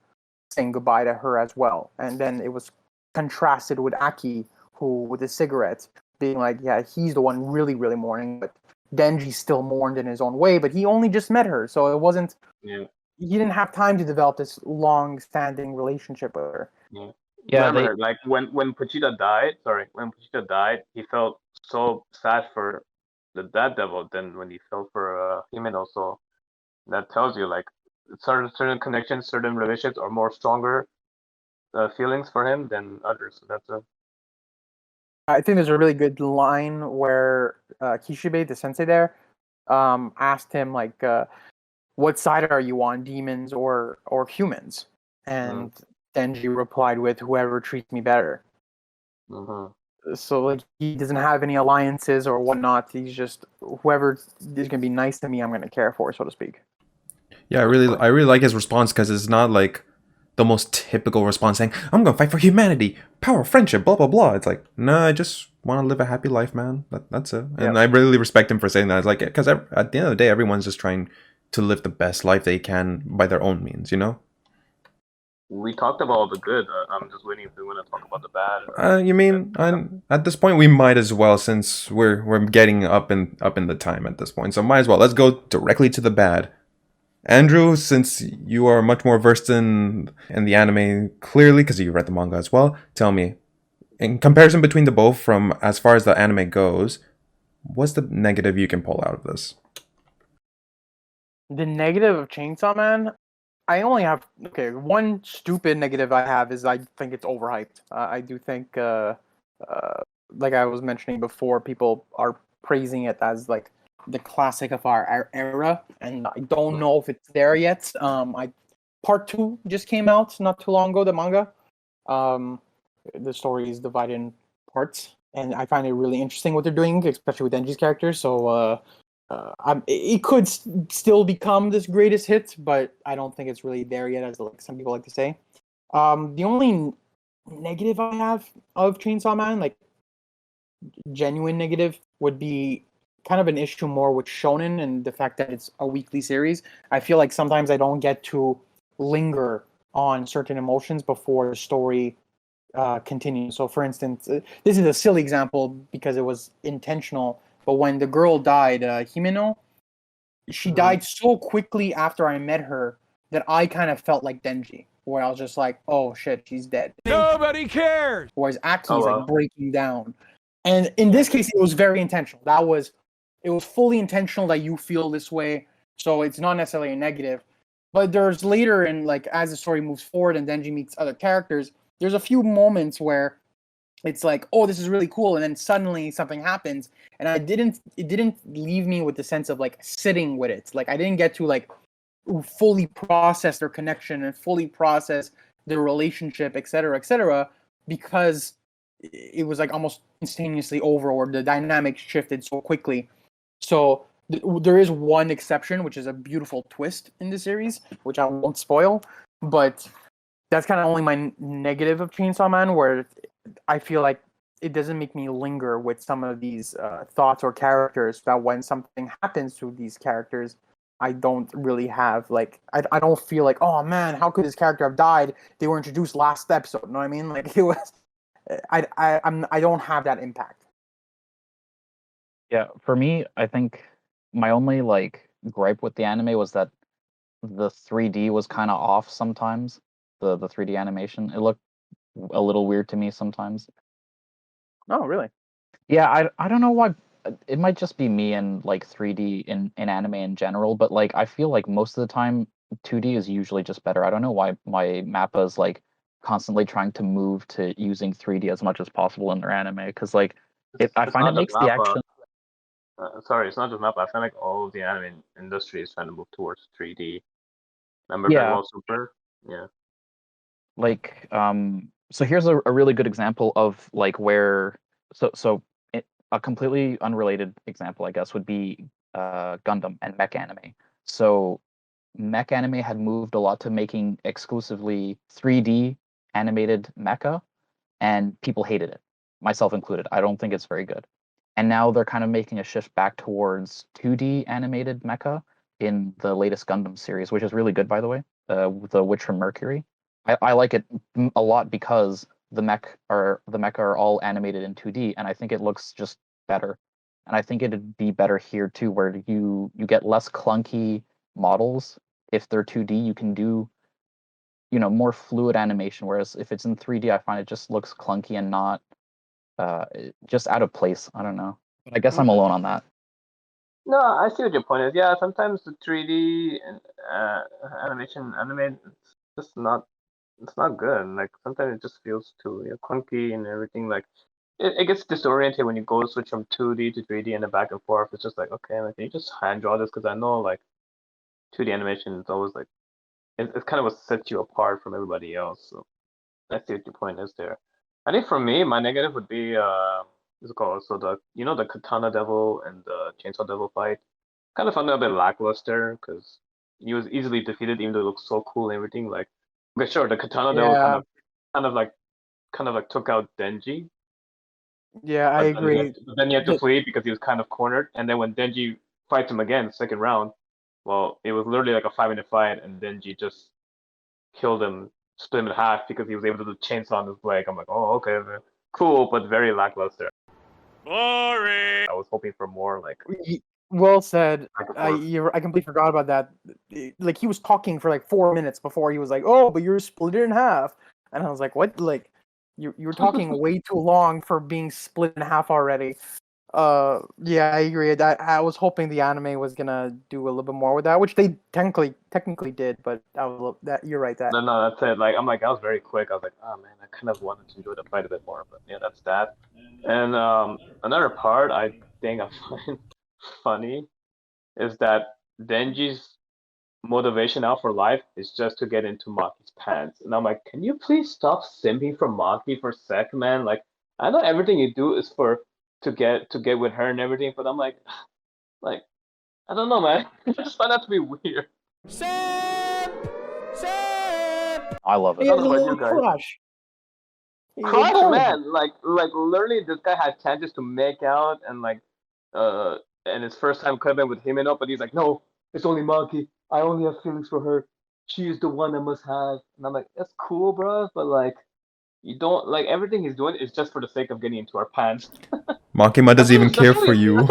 saying goodbye to her as well. And then it was contrasted with Aki, who with the cigarette being like, yeah, he's the one really, really mourning, but Denji still mourned in his own way, but he only just met her. So it wasn't, he didn't have time to develop this long-standing relationship with her. Yeah, remember, like when Pochita died, he felt so sad for that devil than when he felt for Himeno. So that tells you like certain connections, certain relationships are more stronger feelings for him than others. So that's I think there's a really good line where Kishibe, the sensei there, asked him like, what side are you on, demons or humans? And Denji replied with, whoever treats me better. So like, he doesn't have any alliances or whatnot. He's just, whoever is gonna be nice to me, I'm gonna care for, so to speak. Yeah, I really like his response, because it's not like the most typical response saying, I'm gonna fight for humanity, power, friendship, blah blah blah. It's like, no, I just want to live a happy life, man. That's it. And I really respect him for saying that. It's like, because at the end of the day, everyone's just trying to live the best life they can by their own means, you know? we talked about the good. I'm just waiting if we want to talk about the bad. You mean at this point we might as well, since we're getting up in the time at this point. So might as well. Let's go directly to the bad. Andrew, since you are much more versed in the anime, clearly, because you read the manga as well, tell me, in comparison between the both, from as far as the anime goes, what's the negative you can pull out of this? The negative of Chainsaw Man, I only have one stupid negative I have is I think it's overhyped. I do think, like I was mentioning before, people are praising it as like the classic of our era, and I don't know if it's there yet. Part 2 just came out not too long ago, the manga. The story is divided in parts, and I find it really interesting what they're doing, especially with Denji's character. So it could still become this greatest hit, but I don't think it's really there yet, as like some people like to say. The only negative I have of Chainsaw Man, like genuine negative, would be kind of an issue more with shonen and the fact that it's a weekly series. I feel like sometimes I don't get to linger on certain emotions before the story continues. So, for instance, this is a silly example because it was intentional, but when the girl died, Himeno, she died so quickly after I met her that I kind of felt like Denji, where I was just like, oh shit, she's dead. Nobody cares! Whereas Aki's like breaking down. And in this case, it was very intentional. It was fully intentional that you feel this way, so it's not necessarily a negative. But there's later in, like, as the story moves forward and Denji meets other characters, there's a few moments where it's like, oh, this is really cool, and then suddenly something happens, and it didn't leave me with the sense of like sitting with it. Like I didn't get to like fully process their connection and fully process their relationship, etc., because it was like almost instantaneously over, or the dynamic shifted so quickly. So there is one exception, which is a beautiful twist in the series, which I won't spoil, but that's kind of only my negative of Chainsaw Man, where I feel like it doesn't make me linger with some of these thoughts or characters, that when something happens to these characters, I don't really have, like, I don't feel like, oh man, how could this character have died? They were introduced last episode, you know what I mean? Like, it was, I don't have that impact. Yeah, for me, I think my only like gripe with the anime was that the 3D was kind of off sometimes. The 3D animation, it looked a little weird to me sometimes. Oh, really? Yeah, I don't know why. It might just be me and like 3D in anime in general, but like I feel like most of the time 2D is usually just better. I don't know why my Mappa is like constantly trying to move to using 3D as much as possible in their anime, because like I find it makes the action. Sorry, it's not just Mappa. I find like all of the anime industry is trying to move towards 3D. Remember Dragon Ball Super? Yeah. Like, so here's a really good example of like where a completely unrelated example, I guess, would be Gundam and mech anime. So mech anime had moved a lot to making exclusively 3D animated mecha, and people hated it, myself included. I don't think it's very good. And now they're kind of making a shift back towards 2D animated mecha in the latest Gundam series, which is really good, by the way. The Witch from Mercury. I like it a lot because the mecha are all animated in 2D, and I think it looks just better. And I think it'd be better here too, where you get less clunky models. If they're 2D, you can do, more fluid animation. Whereas if it's in 3D, I find it just looks clunky and not just out of place. I don't know. But I guess I'm alone on that. No, I see what your point is. Yeah, sometimes the 3D anime, it's not good. Like sometimes it just feels too clunky and everything. Like it gets disoriented when you go switch from 2D to 3D and then back and forth. It's just like, okay, like, can you just hand draw this? Because I know like 2D animation is always like it's kind of what sets you apart from everybody else. So I see what your point is there. I think for me, my negative would be what's it called? So the Katana Devil and the Chainsaw Devil fight. Kind of found it a bit lackluster because he was easily defeated, even though it looked so cool and everything. Like, okay, sure, the Katana Devil kind of like took out Denji. Yeah, I agree. But then he had to flee because he was kind of cornered. And then when Denji fights him again, second round, well, it was literally like a 5-minute fight, and Denji just killed him, split him in half because he was able to do the chainsaw on his leg. I'm like, oh, okay, cool, but very lackluster. Boring. I was hoping for more like. Well said. I completely forgot about that. Like he was talking for like 4 minutes before he was like, "Oh, but you're split in half," and I was like, "What? Like you were talking way too long for being split in half already." Yeah, I agree. I was hoping the anime was gonna do a little bit more with that, which they technically did, but you're right. No, that's it. Like I was very quick. I was like, oh man, I kind of wanted to enjoy the fight a bit more, but yeah, that's that. And another part I think I find funny is that Denji's motivation now for life is just to get into Maki's pants. And I'm like, can you please stop simping for Maki for a sec, man? Like, I know everything you do is to get with her and everything, but I'm like, I don't know, man. I just find that to be weird. I love He it. has a about little you guys? crush. Crush, man. Like literally, this guy had chances to make out and his first time could have been with Himeno, but he's like, no, it's only Maki. I only have feelings for her. She is the one I must have. And I'm like, that's cool, bro, but like, you don't like everything he's doing is just for the sake of getting into our pants. Makima doesn't even care for you.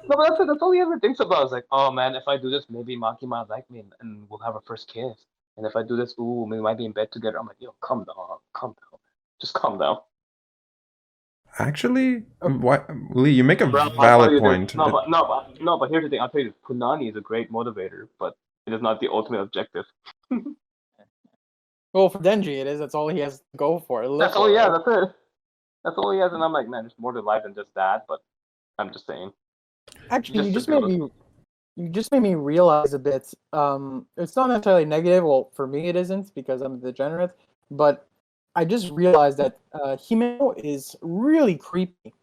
No, but that's all he ever thinks about. Is like, oh man, if I do this, maybe Maki might like me, and we'll have our first kiss. And if I do this, ooh, we might be in bed together. I'm like, yo, calm down, just calm down. Actually, why, Lee, you make a Bro, I'll tell valid you this. point. But here's the thing. I'll tell you this. Punani is a great motivator, but it is not the ultimate objective. Well, for Denji, it is. That's all he has to go for. That's all. Yeah, that's it. That's all he has. And I'm like, man, there's more to life than just that. But I'm just saying. Actually, you just made me realize a bit. It's not necessarily negative. Well, for me, it isn't because I'm a degenerate. But I just realized that Himeno is really creepy.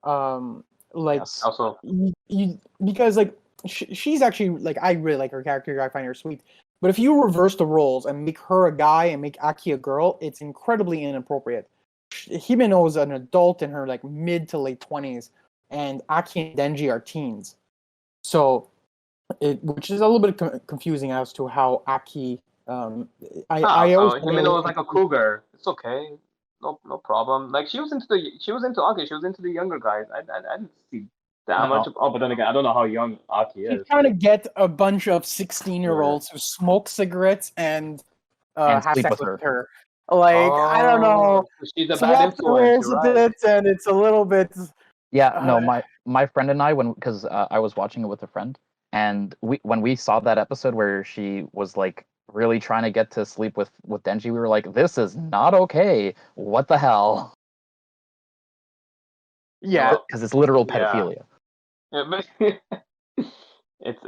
Like yes. Also, you because like she's actually like I really like her character. I find her sweet. But if you reverse the roles and make her a guy and make Aki a girl, it's incredibly inappropriate. Himeno is an adult in her like mid to late 20s, and Aki and Denji are teens. So, which is a little bit confusing as to how Aki. I always Himeno is like a cougar. It's okay, no problem. Like she was into Aki. She was into the younger guys. I didn't see that much. Oh, but then again, I don't know how young Aki is. She's trying to get a bunch of 16-year-olds who smoke cigarettes and have sex with her. Like I don't know. She's a bad influence. A bit, and it's a little bit. Yeah, no, my friend and I, because I was watching it with a friend, and when we saw that episode where she was like really trying to get to sleep with Denji, we were like, this is not okay. What the hell? Yeah, because it's literal pedophilia. Yeah, but it's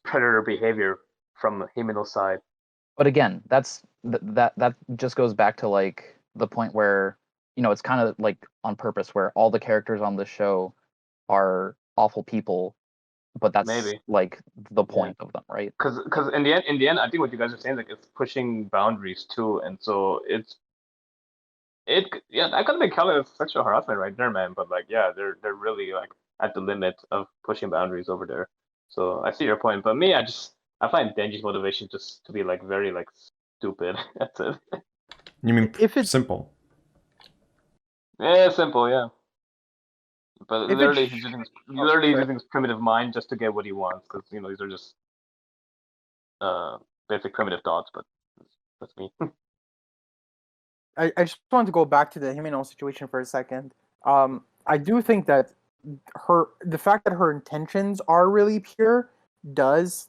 predator behavior from Himeno's side. But again, that just goes back to like the point where, you know, it's kind of like on purpose where all the characters on the show are awful people, but that's like the point of them, right? Because in the end, I think what you guys are saying, like, it's pushing boundaries too, and so I could make hell of sexual harassment right there, man. But like, yeah, they're really like at the limit of pushing boundaries over there. So I see your point, but me, I find Denji's motivation just to be like very like stupid. That's it. You mean if it's simple? Yeah, simple, yeah. But literally, he's using his primitive mind just to get what he wants, because you know these are just basic primitive thoughts. But that's me. I just want to go back to the Himeno situation for a second. I do think that the fact that her intentions are really pure does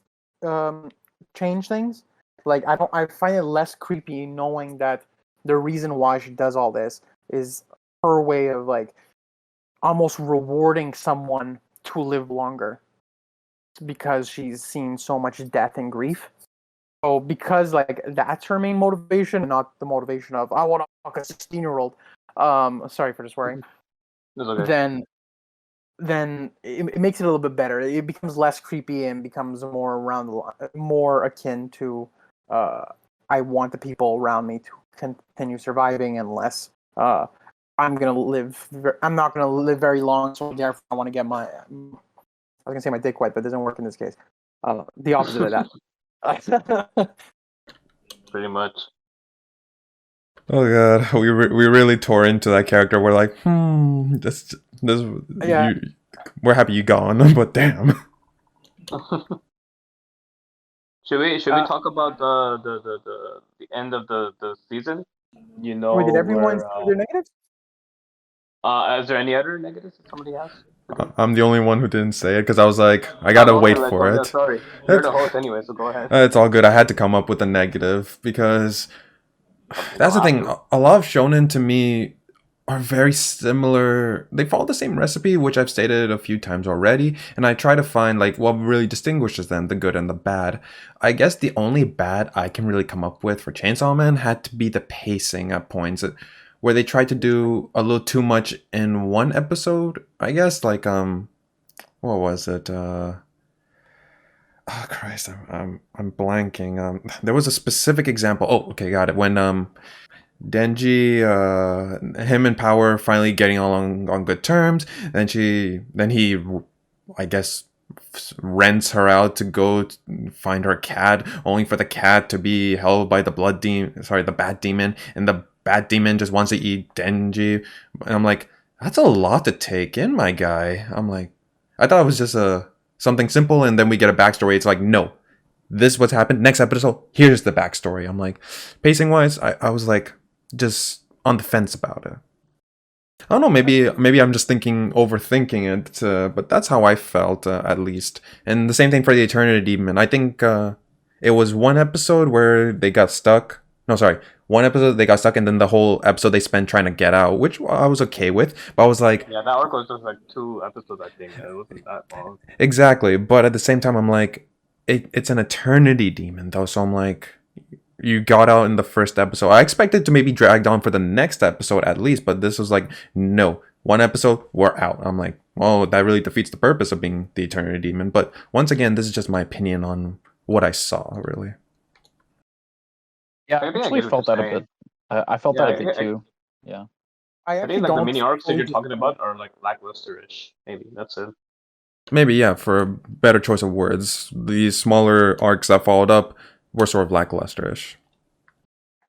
change things. Like I find it less creepy knowing that the reason why she does all this is her way of like almost rewarding someone to live longer because she's seen so much death and grief. So because like that's her main motivation, not the motivation of I want to fuck a 16-year-old. Sorry for the swearing. Okay. Then it makes it a little bit better. It becomes less creepy and becomes more akin to I want the people around me to continue surviving, and less I'm not gonna live very long, so therefore I want to get I was gonna say my dick wet, but it doesn't work in this case. The opposite of that. Pretty much. Oh god, we really tore into that character. We're like, this yeah. We're happy you gone, but damn. Should we talk about the end of the season? You know, did everyone see their negatives? Is there any other negatives that somebody has? I'm the only one who didn't say it because I was like, I gotta wait for it. Yeah, sorry, you're the host anyway, so go ahead. It's all good. I had to come up with a negative because that's the thing. A lot of shonen to me are very similar. They follow the same recipe, which I've stated a few times already, and I try to find like what really distinguishes them, the good and the bad. I guess the only bad I can really come up with for Chainsaw Man had to be the pacing at points, where they tried to do a little too much in one episode. I guess like what was it? Oh Christ, I'm blanking. There was a specific example. Oh, okay, got it. When Denji, him and Power finally getting along on good terms. Then he, I guess, rents her out to go find her cat, only for the cat to be held by the the bat demon, and the bat demon just wants to eat Denji. And I'm like, that's a lot to take in, my guy. I'm like, I thought it was just something simple, and then we get a backstory. It's like, no, this is what's happened. Next episode, here's the backstory. I'm like, pacing wise, I was like, just on the fence about it. I don't know, maybe I'm just overthinking it, but that's how I felt, at least. And the same thing for the Eternity Demon. I think it was one episode where they got stuck. No, sorry. One episode they got stuck, and then the whole episode they spent trying to get out, which I was okay with. But I was like... Yeah, that arc was just like 2 episodes, I think. It wasn't that long. Exactly. But at the same time, I'm like, it's an Eternity Demon, though. So I'm like... You got out in the first episode. I expected to maybe drag on for the next episode at least, but this was like, no, one episode, we're out. I'm like, well, that really defeats the purpose of being the Eternity Demon. But once again, this is just my opinion on what I saw, really. Yeah, I actually felt that a bit. I felt that a bit too. Yeah. I think like the mini arcs that you're talking about are like lackluster-ish. Maybe that's it. Maybe, yeah, for a better choice of words. These smaller arcs that followed up were sort of lackluster-ish.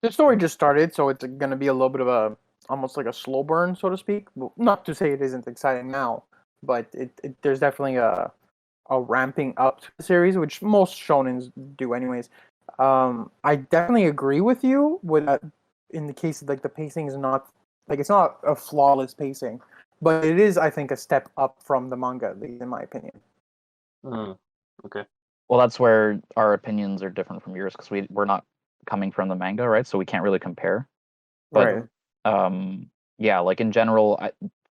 The story just started, so it's going to be a little bit of almost like a slow burn, so to speak. Well, not to say it isn't exciting now, but there's definitely a ramping up to the series, which most shonens do anyways. I definitely agree with you with in the case of like the pacing is not like it's not a flawless pacing, but it is, I think, a step up from the manga, at least in my opinion. Okay. Well, that's where our opinions are different from yours because we're not coming from the manga, right? So we can't really compare. But, right. Yeah, like in general,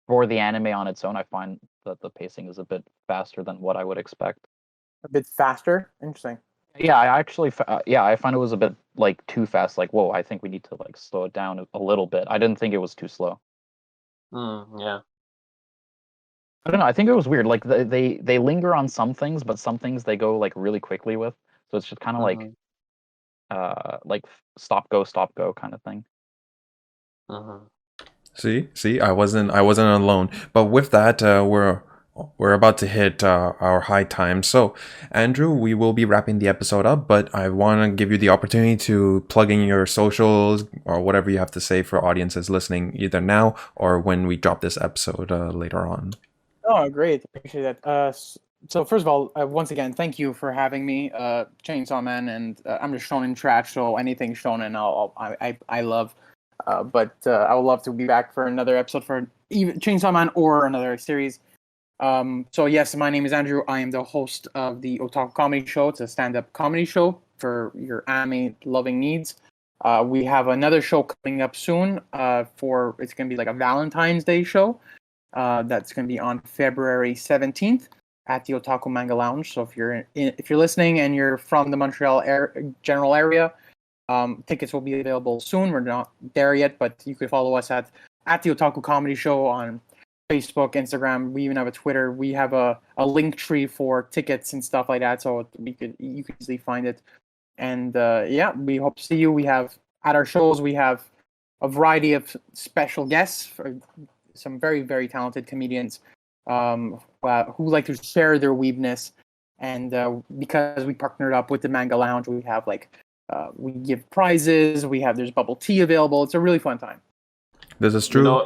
for the anime on its own, I find that the pacing is a bit faster than what I would expect. A bit faster? Interesting. Yeah, I actually, I find it was a bit like too fast. Like, whoa, I think we need to like slow it down a little bit. I didn't think it was too slow. Yeah. I don't know. I think it was weird. Like they linger on some things, but some things they go like really quickly with. So it's just kind of like stop go kind of thing. See, I wasn't alone. But with that, we're about to hit our high time. So, Andrew, we will be wrapping the episode up, but I want to give you the opportunity to plug in your socials or whatever you have to say for audiences listening, either now or when we drop this episode later on. Oh, great. Appreciate that. So first of all, once again, thank you for having me, Chainsaw Man, and I'm just shonen trash, so anything shonen I love. But I would love to be back for another episode for even Chainsaw Man or another series. So yes, my name is Andrew. I am the host of the Otaku Comedy Show. It's a stand-up comedy show for your anime-loving needs. We have another show coming up soon. It's going to be like a Valentine's Day show. That's going to be on February 17th at the Otaku Manga Lounge. So if you're listening and you're from the Montreal general area, tickets will be available soon. We're not there yet, but you could follow us at the Otaku Comedy Show on Facebook, Instagram. We even have a Twitter. We have a link tree for tickets and stuff like that, so you could easily find it. And we hope to see you. We have at our shows we have a variety of special guests. Some very, very talented comedians who like to share their weebness. And because we partnered up with the Manga Lounge, we have we give prizes. There's bubble tea available. It's a really fun time. This is true.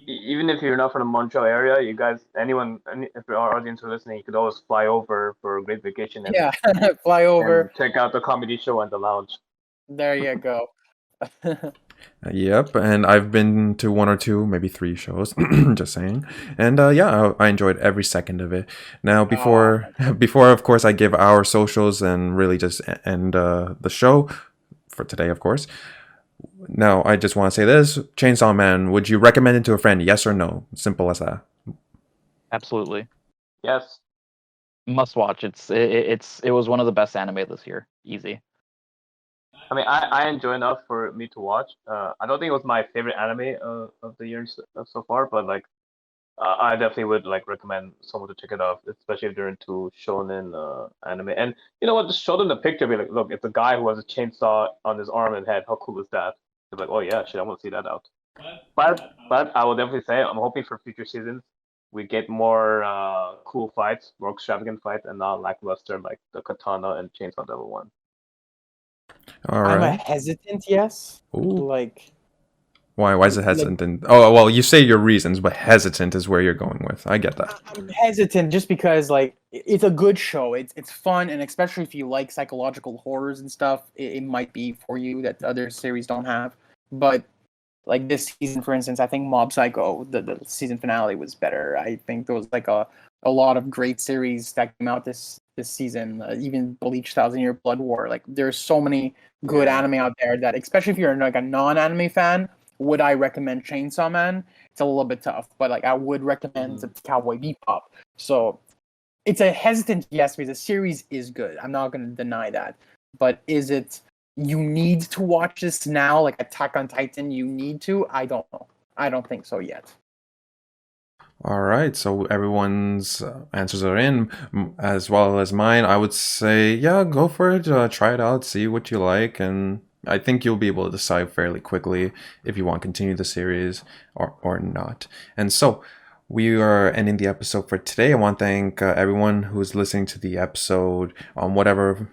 Even if you're not from the Montreal area, you guys, if our audience are listening, you could always fly over for a great vacation. And, fly over. And check out the comedy show and the lounge. There you go. Yep, and I've been to 1 or 2, maybe 3 shows, just saying. And I enjoyed every second of it. Now, before of course I give our socials and really just end the show for today, of course. Now, I just want to say this. Chainsaw Man, would you recommend it to a friend? Yes or no? Simple as that. Absolutely. Yes. Must watch. It was one of the best anime this year. Easy. I mean, I enjoy enough for me to watch. I don't think it was my favorite anime of the year so far, but like, I definitely would like recommend someone to check it out, especially if they're into shonen anime. And you know what? Just show them the picture. Be like, look, it's a guy who has a chainsaw on his arm and head. How cool is that? They're like, oh yeah, shit, I want to see that out. But I will definitely say I'm hoping for future seasons we get more cool fights, more extravagant fights, and not lackluster like the Katana and Chainsaw Devil one. All I'm a right. hesitant yes. Ooh. Like, Why is it hesitant? Oh, well, you say your reasons, but hesitant is where you're going with. I get that. I'm hesitant just because like it's a good show. It's fun, and especially if you like psychological horrors and stuff, it might be for you that other series don't have. But like this season, for instance, I think Mob Psycho, the season finale was better. I think there was like a lot of great series that came out this season. Even Bleach, Thousand Year Blood War. Like there's so many good anime out there that, especially if you're like a non-anime fan, would I recommend Chainsaw Man? It's a little bit tough, but like I would recommend Cowboy Bebop. So it's a hesitant yes because the series is good. I'm not going to deny that. But is it you need to watch this now, like Attack on Titan? You need to? I don't know. I don't think so yet. All right, so everyone's answers are in, as well as mine. I would say, yeah, go for it. Try it out, see what you like, and I think you'll be able to decide fairly quickly if you want to continue the series or not. And so, we are ending the episode for today. I want to thank everyone who's listening to the episode on whatever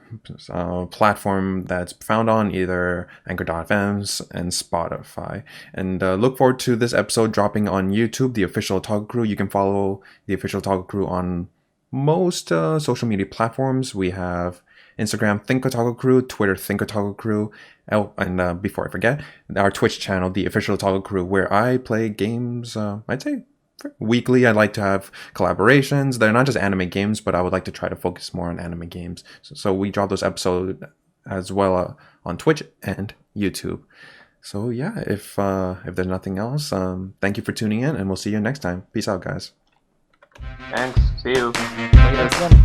platform that's found on, either Anchor.fm and Spotify. And look forward to this episode dropping on YouTube, the official Otaku Crew. You can follow the official Otaku Crew on most social media platforms. We have Instagram, Think Otaku Crew, Twitter, Think Otaku Crew. Oh, and before I forget, our Twitch channel, the official Otaku Crew, where I play games, I'd say weekly. I'd like to have collaborations. They're not just anime games, but I would like to try to focus more on anime games. So we drop those episodes as well on Twitch and YouTube. So yeah, if there's nothing else, thank you for tuning in, and we'll see you next time. Peace out, guys. Thanks. See you. Later.